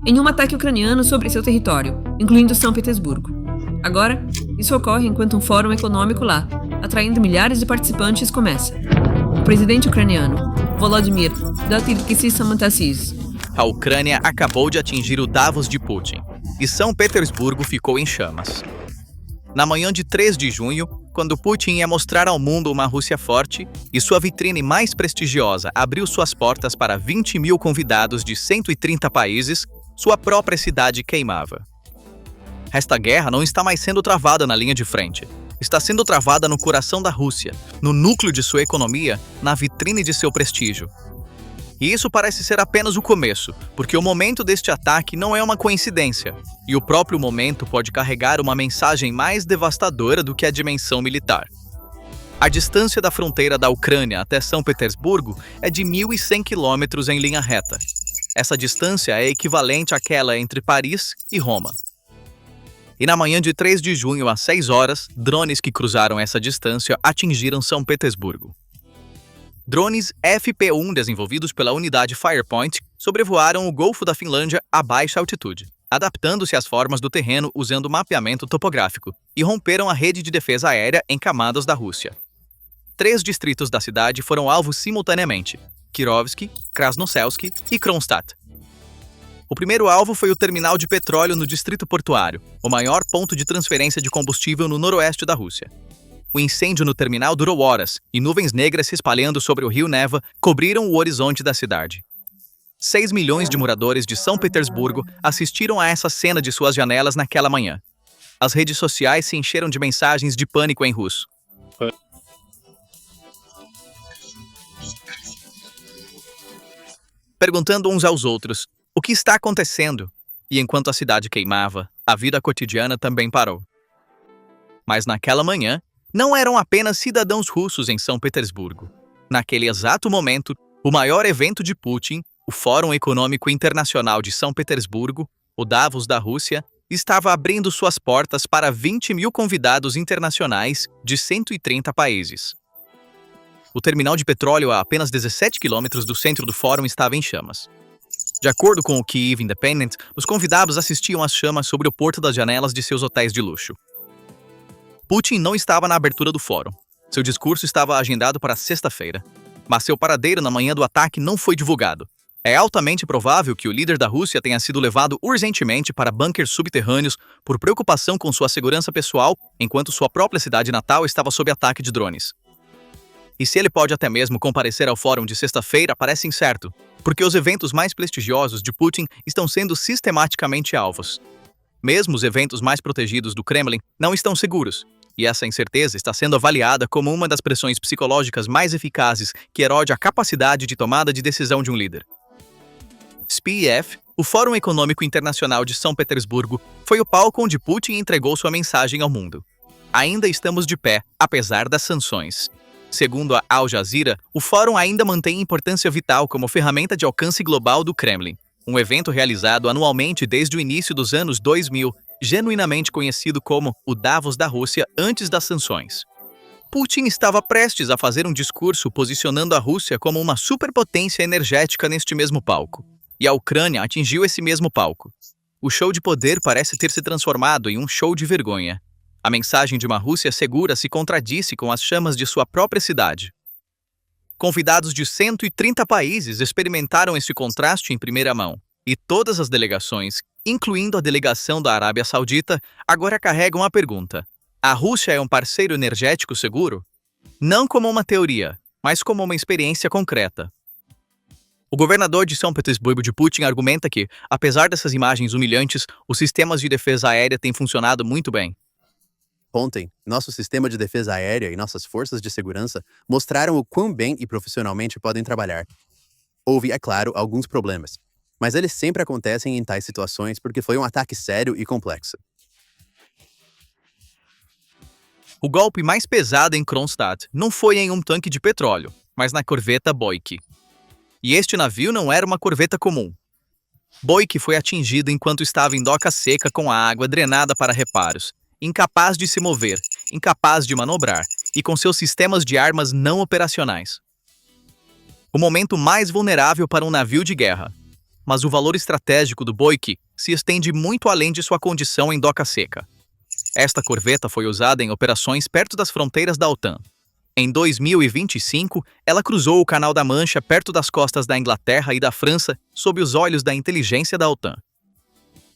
em um ataque ucraniano sobre seu território, incluindo São Petersburgo. Agora, isso ocorre enquanto um fórum econômico lá, atraindo milhares de participantes, começa. O presidente ucraniano, Volodymyr Zelensky, a Ucrânia acabou de atingir o Davos de Putin, e São Petersburgo ficou em chamas. Na manhã de 3 de junho, quando Putin ia mostrar ao mundo uma Rússia forte e sua vitrine mais prestigiosa abriu suas portas para 20 mil convidados de 130 países, sua própria cidade queimava. Esta guerra não está mais sendo travada na linha de frente. Está sendo travada no coração da Rússia, no núcleo de sua economia, na vitrine de seu prestígio. E isso parece ser apenas o começo, porque o momento deste ataque não é uma coincidência, e o próprio momento pode carregar uma mensagem mais devastadora do que a dimensão militar. A distância da fronteira da Ucrânia até São Petersburgo é de 1.100 quilômetros em linha reta. Essa distância é equivalente àquela entre Paris e Roma. E na manhã de 3 de junho, às 6 horas, drones que cruzaram essa distância atingiram São Petersburgo. Drones FP-1 desenvolvidos pela unidade Firepoint sobrevoaram o Golfo da Finlândia a baixa altitude, adaptando-se às formas do terreno usando mapeamento topográfico, e romperam a rede de defesa aérea em camadas da Rússia. 3 distritos da cidade foram alvos simultaneamente: Kirovsky, Krasnoselsk e Kronstadt. O primeiro alvo foi o terminal de petróleo no distrito portuário, o maior ponto de transferência de combustível no noroeste da Rússia. O incêndio no terminal durou horas, e nuvens negras se espalhando sobre o rio Neva cobriram o horizonte da cidade. 6 milhões de moradores de São Petersburgo assistiram a essa cena de suas janelas naquela manhã. As redes sociais se encheram de mensagens de pânico em russo. Perguntando uns aos outros, o que está acontecendo? E enquanto a cidade queimava, a vida cotidiana também parou. Mas naquela manhã, não eram apenas cidadãos russos em São Petersburgo. Naquele exato momento, o maior evento de Putin, o Fórum Econômico Internacional de São Petersburgo, o Davos da Rússia, estava abrindo suas portas para 20 mil convidados internacionais de 130 países. O terminal de petróleo a apenas 17 quilômetros do centro do fórum estava em chamas. De acordo com o Kyiv Independent, os convidados assistiam às chamas sobre o porto das janelas de seus hotéis de luxo. Putin não estava na abertura do fórum. Seu discurso estava agendado para sexta-feira. Mas seu paradeiro na manhã do ataque não foi divulgado. É altamente provável que o líder da Rússia tenha sido levado urgentemente para bunkers subterrâneos por preocupação com sua segurança pessoal, enquanto sua própria cidade natal estava sob ataque de drones. E se ele pode até mesmo comparecer ao fórum de sexta-feira parece incerto, porque os eventos mais prestigiosos de Putin estão sendo sistematicamente alvos. Mesmo os eventos mais protegidos do Kremlin não estão seguros, e essa incerteza está sendo avaliada como uma das pressões psicológicas mais eficazes que erode a capacidade de tomada de decisão de um líder. SPIEF, o Fórum Econômico Internacional de São Petersburgo, foi o palco onde Putin entregou sua mensagem ao mundo. Ainda estamos de pé, apesar das sanções. Segundo a Al Jazeera, o fórum ainda mantém importância vital como ferramenta de alcance global do Kremlin, um evento realizado anualmente desde o início dos anos 2000, genuinamente conhecido como o Davos da Rússia antes das sanções. Putin estava prestes a fazer um discurso posicionando a Rússia como uma superpotência energética neste mesmo palco. E a Ucrânia atingiu esse mesmo palco. O show de poder parece ter se transformado em um show de vergonha. A mensagem de uma Rússia segura se contradisse com as chamas de sua própria cidade. Convidados de 130 países experimentaram esse contraste em primeira mão, e todas as delegações, incluindo a delegação da Arábia Saudita, agora carregam a pergunta: a Rússia é um parceiro energético seguro? Não como uma teoria, mas como uma experiência concreta. O governador de São Petersburgo de Putin argumenta que, apesar dessas imagens humilhantes, os sistemas de defesa aérea têm funcionado muito bem. Ontem, nosso sistema de defesa aérea e nossas forças de segurança mostraram o quão bem e profissionalmente podem trabalhar. Houve, é claro, alguns problemas, mas eles sempre acontecem em tais situações porque foi um ataque sério e complexo. O golpe mais pesado em Kronstadt não foi em um tanque de petróleo, mas na corveta Boyk. E este navio não era uma corveta comum. Boyk foi atingido enquanto estava em doca seca com a água drenada para reparos, incapaz de se mover, incapaz de manobrar e com seus sistemas de armas não operacionais. O momento mais vulnerável para um navio de guerra. mas o valor estratégico do Boyk se estende muito além de sua condição em doca seca. Esta corveta foi usada em operações perto das fronteiras da OTAN. Em 2025, ela cruzou o Canal da Mancha perto das costas da Inglaterra e da França sob os olhos da inteligência da OTAN.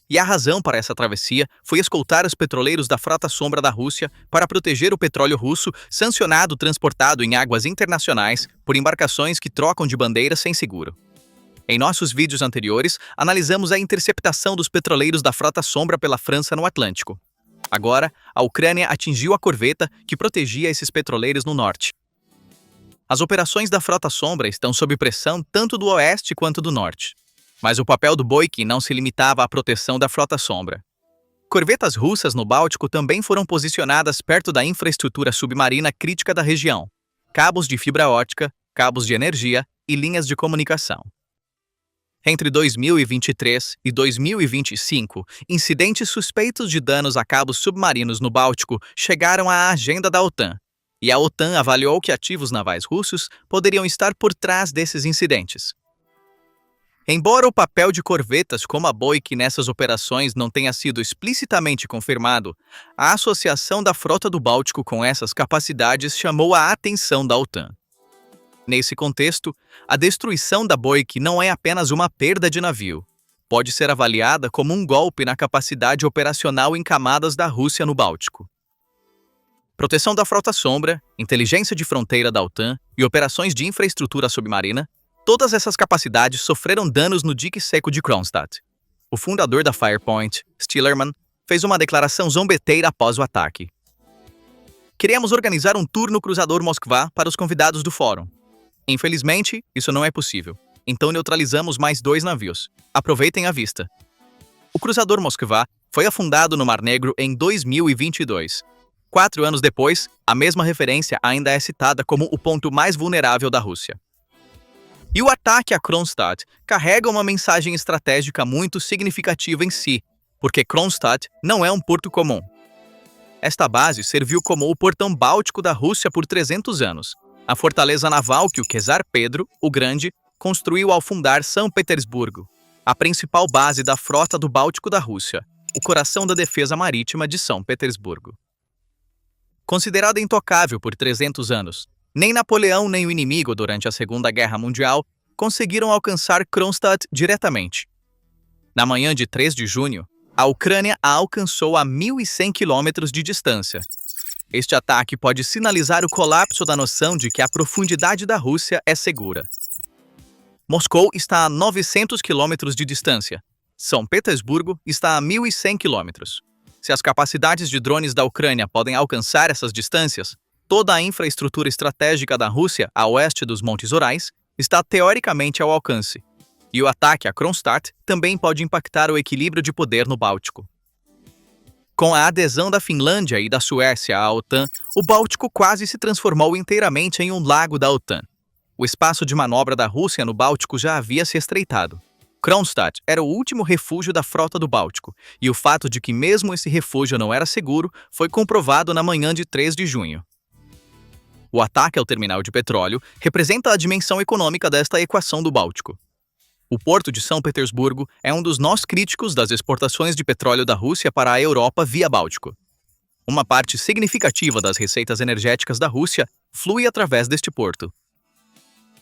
E a razão para essa travessia foi escoltar os petroleiros da Frota Sombra da Rússia para proteger o petróleo russo sancionado transportado em águas internacionais por embarcações que trocam de bandeira sem seguro. Em nossos vídeos anteriores, analisamos a interceptação dos petroleiros da Frota Sombra pela França no Atlântico. Agora, a Ucrânia atingiu a corveta que protegia esses petroleiros no norte. As operações da Frota Sombra estão sob pressão tanto do oeste quanto do norte. Mas o papel do Boyk não se limitava à proteção da Frota Sombra. Corvetas russas no Báltico também foram posicionadas perto da infraestrutura submarina crítica da região, cabos de fibra óptica, cabos de energia e linhas de comunicação. Entre 2023 e 2025, incidentes suspeitos de danos a cabos submarinos no Báltico chegaram à agenda da OTAN, e a OTAN avaliou que ativos navais russos poderiam estar por trás desses incidentes. Embora o papel de corvetas como a Boyk nessas operações não tenha sido explicitamente confirmado, a associação da frota do Báltico com essas capacidades chamou a atenção da OTAN. Nesse contexto, a destruição da Boyk não é apenas uma perda de navio. Pode ser avaliada como um golpe na capacidade operacional em camadas da Rússia no Báltico. Proteção da Frota Sombra, inteligência de fronteira da OTAN e operações de infraestrutura submarina, todas essas capacidades sofreram danos no dique seco de Kronstadt. O fundador da Firepoint, Stillerman, fez uma declaração zombeteira após o ataque. Queremos organizar um tour no cruzador Moskva para os convidados do fórum. Infelizmente, isso não é possível. Então neutralizamos mais 2 navios. Aproveitem a vista. O cruzador Moskva foi afundado no Mar Negro em 2022. 4 anos depois, a mesma referência ainda é citada como o ponto mais vulnerável da Rússia. E o ataque a Kronstadt carrega uma mensagem estratégica muito significativa em si, porque Kronstadt não é um porto comum. Esta base serviu como o portão báltico da Rússia por 300 anos, a fortaleza naval que o czar Pedro, o Grande, construiu ao fundar São Petersburgo, a principal base da frota do Báltico da Rússia, o coração da defesa marítima de São Petersburgo. Considerada intocável por 300 anos, nem Napoleão nem o inimigo durante a Segunda Guerra Mundial conseguiram alcançar Kronstadt diretamente. Na manhã de 3 de junho, a Ucrânia a alcançou a 1.100 quilômetros de distância. Este ataque pode sinalizar o colapso da noção de que a profundidade da Rússia é segura. Moscou está a 900 quilômetros de distância. São Petersburgo está a 1.100 quilômetros. Se as capacidades de drones da Ucrânia podem alcançar essas distâncias, toda a infraestrutura estratégica da Rússia a oeste dos Montes Urais está teoricamente ao alcance. E o ataque a Kronstadt também pode impactar o equilíbrio de poder no Báltico. Com a adesão da Finlândia e da Suécia à OTAN, o Báltico quase se transformou inteiramente em um lago da OTAN. O espaço de manobra da Rússia no Báltico já havia se estreitado. Kronstadt era o último refúgio da frota do Báltico, e o fato de que mesmo esse refúgio não era seguro foi comprovado na manhã de 3 de junho. O ataque ao terminal de petróleo representa a dimensão econômica desta equação do Báltico. O porto de São Petersburgo é um dos nós críticos das exportações de petróleo da Rússia para a Europa via Báltico. Uma parte significativa das receitas energéticas da Rússia flui através deste porto.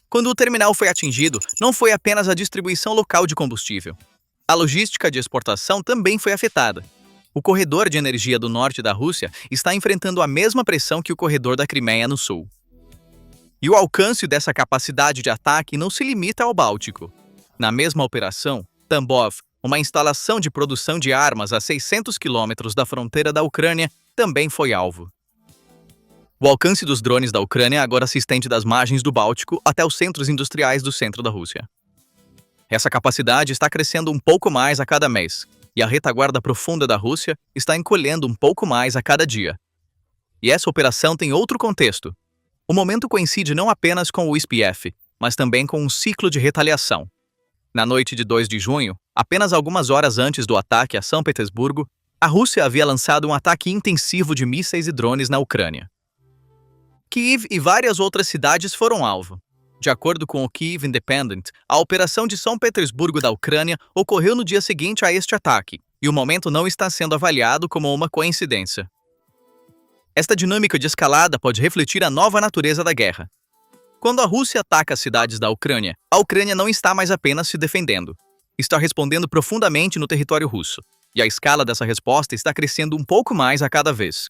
Quando o terminal foi atingido, não foi apenas a distribuição local de combustível. A logística de exportação também foi afetada. O corredor de energia do norte da Rússia está enfrentando a mesma pressão que o corredor da Crimeia no sul. E o alcance dessa capacidade de ataque não se limita ao Báltico. Na mesma operação, Tambov, uma instalação de produção de armas a 600 quilômetros da fronteira da Ucrânia, também foi alvo. O alcance dos drones da Ucrânia agora se estende das margens do Báltico até os centros industriais do centro da Rússia. Essa capacidade está crescendo um pouco mais a cada mês, e a retaguarda profunda da Rússia está encolhendo um pouco mais a cada dia. E essa operação tem outro contexto. O momento coincide não apenas com o SPF, mas também com um ciclo de retaliação. Na noite de 2 de junho, apenas algumas horas antes do ataque a São Petersburgo, a Rússia havia lançado um ataque intensivo de mísseis e drones na Ucrânia. Kiev e várias outras cidades foram alvo. De acordo com o Kyiv Independent, a operação de São Petersburgo da Ucrânia ocorreu no dia seguinte a este ataque, e o momento não está sendo avaliado como uma coincidência. Esta dinâmica de escalada pode refletir a nova natureza da guerra. Quando a Rússia ataca as cidades da Ucrânia, a Ucrânia não está mais apenas se defendendo. Está respondendo profundamente no território russo, e a escala dessa resposta está crescendo um pouco mais a cada vez.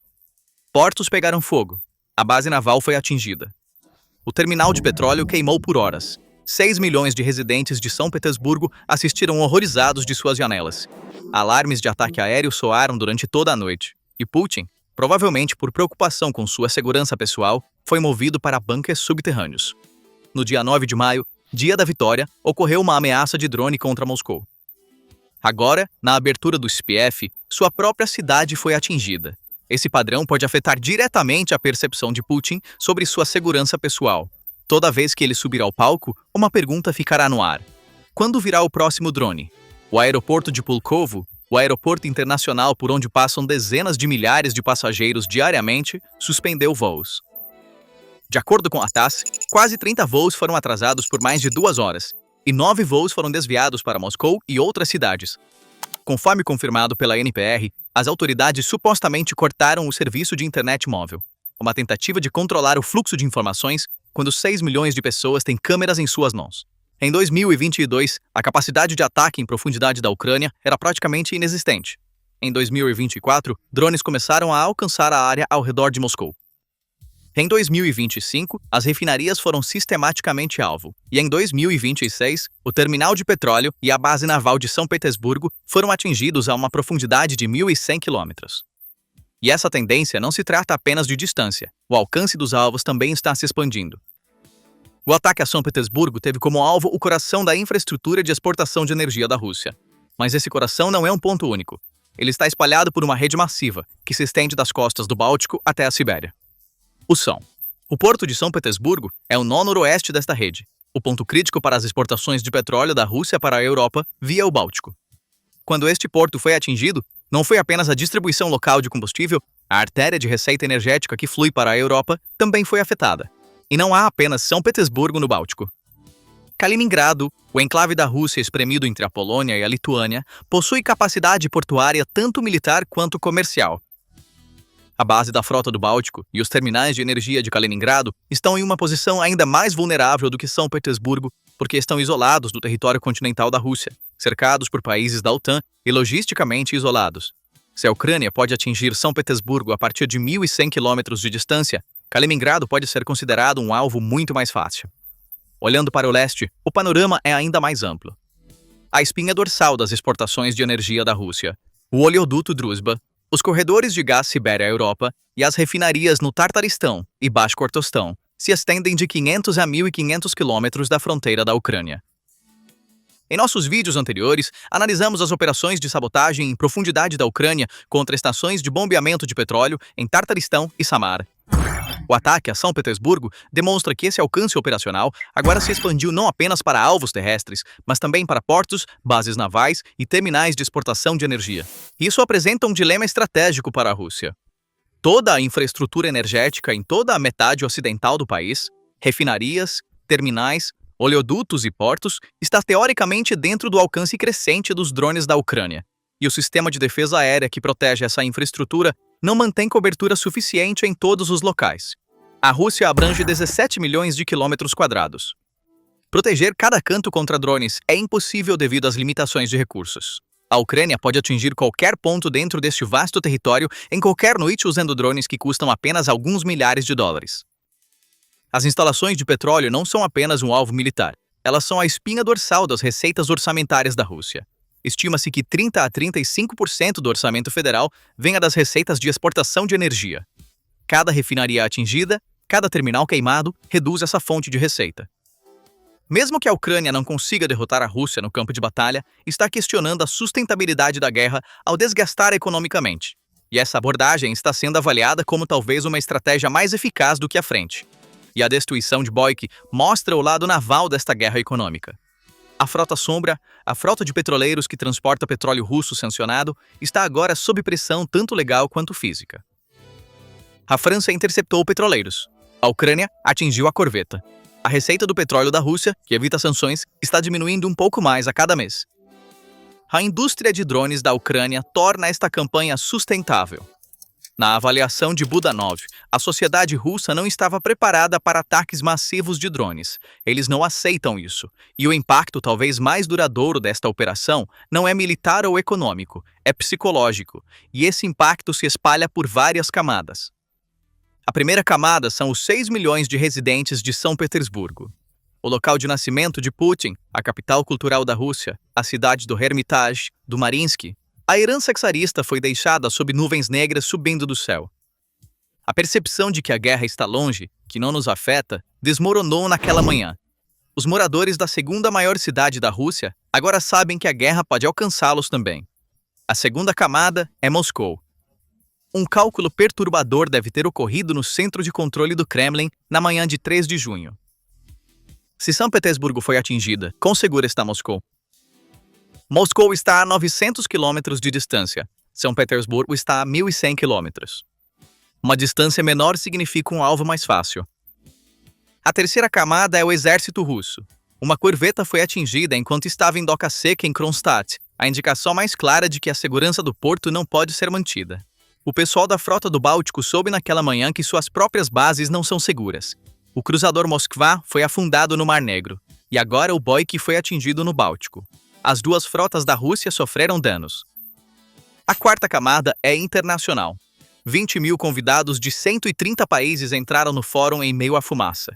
Portos pegaram fogo. A base naval foi atingida. O terminal de petróleo queimou por horas. 6 milhões de residentes de São Petersburgo assistiram horrorizados de suas janelas. Alarmes de ataque aéreo soaram durante toda a noite. E Putin, provavelmente por preocupação com sua segurança pessoal, foi movido para bunkers subterrâneos. No dia 9 de maio, dia da vitória, ocorreu uma ameaça de drone contra Moscou. Agora, na abertura do SPF, sua própria cidade foi atingida. Esse padrão pode afetar diretamente a percepção de Putin sobre sua segurança pessoal. Toda vez que ele subir ao palco, uma pergunta ficará no ar. Quando virá o próximo drone? O aeroporto de Pulkovo, o aeroporto internacional por onde passam dezenas de milhares de passageiros diariamente, suspendeu voos. De acordo com a TASS, quase 30 voos foram atrasados por mais de 2 horas, e 9 voos foram desviados para Moscou e outras cidades. Conforme confirmado pela NPR, as autoridades supostamente cortaram o serviço de internet móvel, uma tentativa de controlar o fluxo de informações quando 6 milhões de pessoas têm câmeras em suas mãos. Em 2022, a capacidade de ataque em profundidade da Ucrânia era praticamente inexistente. Em 2024, drones começaram a alcançar a área ao redor de Moscou. Em 2025, as refinarias foram sistematicamente alvo, e em 2026, o terminal de petróleo e a base naval de São Petersburgo foram atingidos a uma profundidade de 1.100 quilômetros. E essa tendência não se trata apenas de distância, o alcance dos alvos também está se expandindo. O ataque a São Petersburgo teve como alvo o coração da infraestrutura de exportação de energia da Rússia. Mas esse coração não é um ponto único. Ele está espalhado por uma rede massiva, que se estende das costas do Báltico até a Sibéria. O porto de São Petersburgo é o nó noroeste desta rede, o ponto crítico para as exportações de petróleo da Rússia para a Europa via o Báltico. Quando este porto foi atingido, não foi apenas a distribuição local de combustível, a artéria de receita energética que flui para a Europa também foi afetada. E não há apenas São Petersburgo no Báltico. Kaliningrado, o enclave da Rússia espremido entre a Polônia e a Lituânia, possui capacidade portuária tanto militar quanto comercial. A base da frota do Báltico e os terminais de energia de Kaliningrado estão em uma posição ainda mais vulnerável do que São Petersburgo, porque estão isolados do território continental da Rússia, cercados por países da OTAN e logisticamente isolados. Se a Ucrânia pode atingir São Petersburgo a partir de 1.100 quilômetros de distância, Kaliningrado pode ser considerado um alvo muito mais fácil. Olhando para o leste, o panorama é ainda mais amplo. A espinha dorsal das exportações de energia da Rússia, o oleoduto Druzhba, os corredores de gás Sibéria-Europa e as refinarias no Tartaristão e Bashkortostão se estendem de 500 a 1.500 quilômetros da fronteira da Ucrânia. Em nossos vídeos anteriores, analisamos as operações de sabotagem em profundidade da Ucrânia contra estações de bombeamento de petróleo em Tartaristão e Samara. O ataque a São Petersburgo demonstra que esse alcance operacional agora se expandiu não apenas para alvos terrestres, mas também para portos, bases navais e terminais de exportação de energia. Isso apresenta um dilema estratégico para a Rússia. Toda a infraestrutura energética em toda a metade ocidental do país, refinarias, terminais, oleodutos e portos, está teoricamente dentro do alcance crescente dos drones da Ucrânia. E o sistema de defesa aérea que protege essa infraestrutura não mantém cobertura suficiente em todos os locais. A Rússia abrange 17 milhões de quilômetros quadrados. Proteger cada canto contra drones é impossível devido às limitações de recursos. A Ucrânia pode atingir qualquer ponto dentro deste vasto território em qualquer noite usando drones que custam apenas alguns milhares de dólares. As instalações de petróleo não são apenas um alvo militar. Elas são a espinha dorsal das receitas orçamentárias da Rússia. Estima-se que 30 a 35% do orçamento federal venha das receitas de exportação de energia. Cada refinaria atingida, cada terminal queimado, reduz essa fonte de receita. Mesmo que a Ucrânia não consiga derrotar a Rússia no campo de batalha, está questionando a sustentabilidade da guerra ao desgastar economicamente. E essa abordagem está sendo avaliada como talvez uma estratégia mais eficaz do que a frente. E a destruição de Boyk mostra o lado naval desta guerra econômica. A frota sombra, a frota de petroleiros que transporta petróleo russo sancionado, está agora sob pressão tanto legal quanto física. A França interceptou petroleiros. A Ucrânia atingiu a corveta. A receita do petróleo da Rússia, que evita sanções, está diminuindo um pouco mais a cada mês. A indústria de drones da Ucrânia torna esta campanha sustentável. Na avaliação de Budanov, a sociedade russa não estava preparada para ataques massivos de drones. Eles não aceitam isso. E o impacto talvez mais duradouro desta operação não é militar ou econômico, é psicológico. E esse impacto se espalha por várias camadas. A primeira camada são os 6 milhões de residentes de São Petersburgo. O local de nascimento de Putin, a capital cultural da Rússia, a cidade do Hermitage, do Mariinsky. A herança czarista foi deixada sob nuvens negras subindo do céu. A percepção de que a guerra está longe, que não nos afeta, desmoronou naquela manhã. Os moradores da segunda maior cidade da Rússia agora sabem que a guerra pode alcançá-los também. A segunda camada é Moscou. Um cálculo perturbador deve ter ocorrido no centro de controle do Kremlin na manhã de 3 de junho. Se São Petersburgo foi atingida, quão segura está Moscou? Moscou está a 900 quilômetros de distância. São Petersburgo está a 1.100 quilômetros. Uma distância menor significa um alvo mais fácil. A terceira camada é o exército russo. Uma corveta foi atingida enquanto estava em doca seca em Kronstadt, a indicação mais clara de que a segurança do porto não pode ser mantida. O pessoal da frota do Báltico soube naquela manhã que suas próprias bases não são seguras. O cruzador Moskva foi afundado no Mar Negro, e agora o Boyk foi atingido no Báltico. As duas frotas da Rússia sofreram danos. A quarta camada é internacional. 20 mil convidados de 130 países entraram no fórum em meio à fumaça.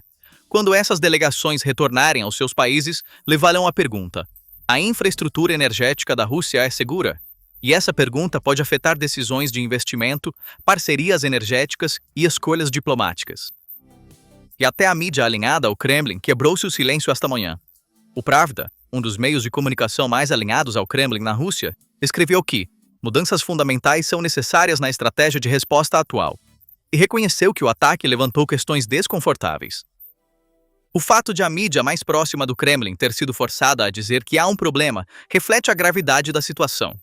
Quando essas delegações retornarem aos seus países, levarão a pergunta: a infraestrutura energética da Rússia é segura? E essa pergunta pode afetar decisões de investimento, parcerias energéticas e escolhas diplomáticas. E até a mídia alinhada ao Kremlin quebrou-se o silêncio esta manhã. O Pravda, um dos meios de comunicação mais alinhados ao Kremlin na Rússia, escreveu que mudanças fundamentais são necessárias na estratégia de resposta atual, e reconheceu que o ataque levantou questões desconfortáveis. O fato de a mídia mais próxima do Kremlin ter sido forçada a dizer que há um problema reflete a gravidade da situação.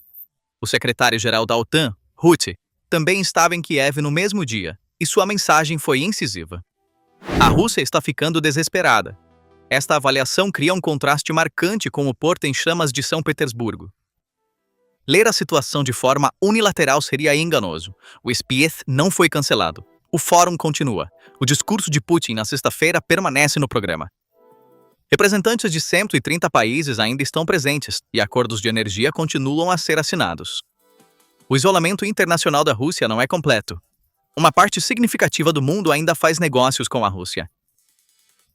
O secretário-geral da OTAN, Rutte, também estava em Kiev no mesmo dia, e sua mensagem foi incisiva. A Rússia está ficando desesperada. Esta avaliação cria um contraste marcante com o porto em chamas de São Petersburgo. Ler a situação de forma unilateral seria enganoso. O Spieth não foi cancelado. O fórum continua. O discurso de Putin na sexta-feira permanece no programa. Representantes de 130 países ainda estão presentes e acordos de energia continuam a ser assinados. O isolamento internacional da Rússia não é completo. Uma parte significativa do mundo ainda faz negócios com a Rússia.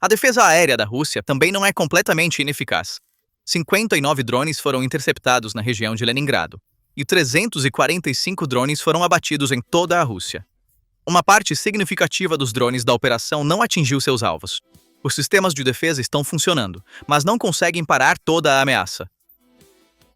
A defesa aérea da Rússia também não é completamente ineficaz. 59 drones foram interceptados na região de Leningrado, e 345 drones foram abatidos em toda a Rússia. Uma parte significativa dos drones da operação não atingiu seus alvos. Os sistemas de defesa estão funcionando, mas não conseguem parar toda a ameaça.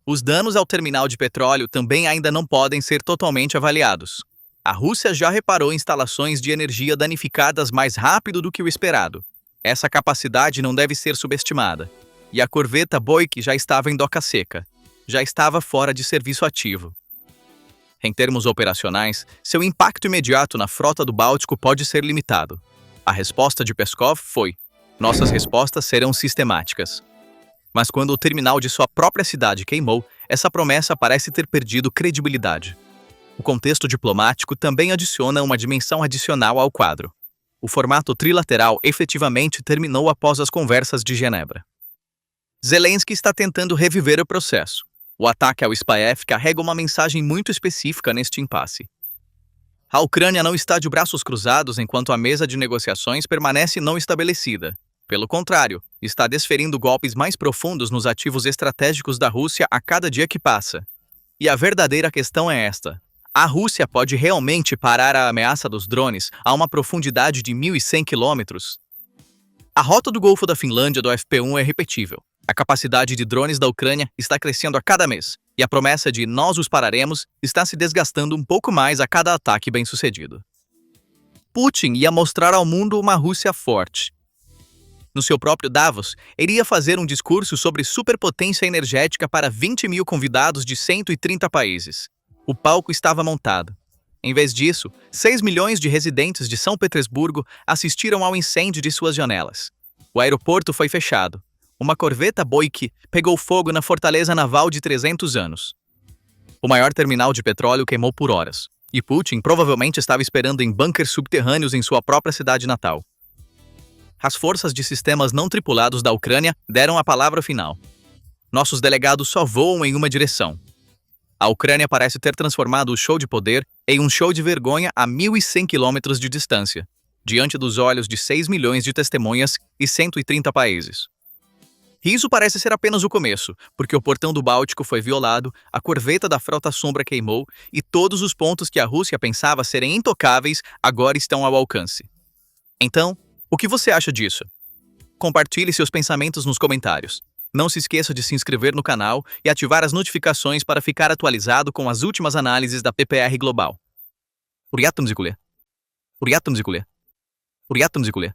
Os danos ao terminal de petróleo também ainda não podem ser totalmente avaliados. A Rússia já reparou instalações de energia danificadas mais rápido do que o esperado. Essa capacidade não deve ser subestimada. E a corveta Boyk já estava em doca seca. Já estava fora de serviço ativo. Em termos operacionais, seu impacto imediato na frota do Báltico pode ser limitado. A resposta de Peskov foi: nossas respostas serão sistemáticas. Mas quando o terminal de sua própria cidade queimou, essa promessa parece ter perdido credibilidade. O contexto diplomático também adiciona uma dimensão adicional ao quadro. O formato trilateral efetivamente terminou após as conversas de Genebra. Zelensky está tentando reviver o processo. O ataque ao Spieth carrega uma mensagem muito específica neste impasse. A Ucrânia não está de braços cruzados enquanto a mesa de negociações permanece não estabelecida. Pelo contrário, está desferindo golpes mais profundos nos ativos estratégicos da Rússia a cada dia que passa. E a verdadeira questão é esta: a Rússia pode realmente parar a ameaça dos drones a uma profundidade de 1.100 quilômetros? A rota do Golfo da Finlândia do FP1 é repetível. A capacidade de drones da Ucrânia está crescendo a cada mês, e a promessa de "nós os pararemos" está se desgastando um pouco mais a cada ataque bem-sucedido. Putin ia mostrar ao mundo uma Rússia forte. No seu próprio Davos, iria fazer um discurso sobre superpotência energética para 20 mil convidados de 130 países. O palco estava montado. Em vez disso, 6 milhões de residentes de São Petersburgo assistiram ao incêndio de suas janelas. O aeroporto foi fechado. Uma corveta Boik pegou fogo na fortaleza naval de 300 anos. O maior terminal de petróleo queimou por horas. E Putin provavelmente estava esperando em bunkers subterrâneos em sua própria cidade natal. As forças de sistemas não tripulados da Ucrânia deram a palavra final. Nossos delegados só voam em uma direção. A Ucrânia parece ter transformado o show de poder em um show de vergonha a 1.100 quilômetros de distância, diante dos olhos de 6 milhões de testemunhas e 130 países. E isso parece ser apenas o começo, porque o portão do Báltico foi violado, a corveta da Frota Sombra queimou e todos os pontos que a Rússia pensava serem intocáveis agora estão ao alcance. Então, o que você acha disso? Compartilhe seus pensamentos nos comentários. Não se esqueça de se inscrever no canal e ativar as notificações para ficar atualizado com as últimas análises da PPR Global. Uriatum Zikule.